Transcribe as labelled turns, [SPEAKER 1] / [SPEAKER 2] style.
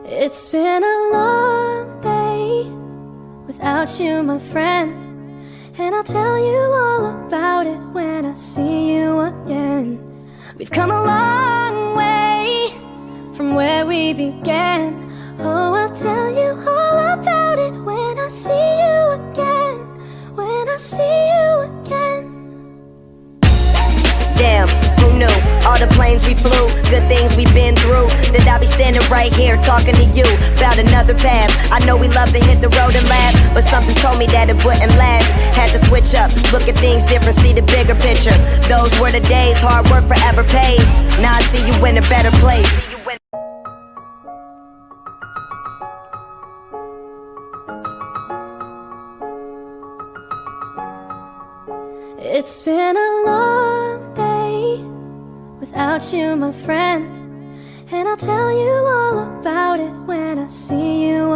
[SPEAKER 1] It's been a long day without you, my friend, and I'll tell you all about it when I see you again. We've come a long way from where we began. Oh, I'll tell you all about it when I see you again. When I see you again.
[SPEAKER 2] Damn, who knew? All the planes we flew, good things we've been through, that I'll be standing right here talking to you about another path. I know we love to hit the road and laugh, but something told me that it wouldn't last. Had to switch up, look at things different, see the bigger picture. Those were the days, hard work forever pays. Now I see you in a better place.
[SPEAKER 1] It's been a long day without you, my friend, and I'll tell you all about it when I see you.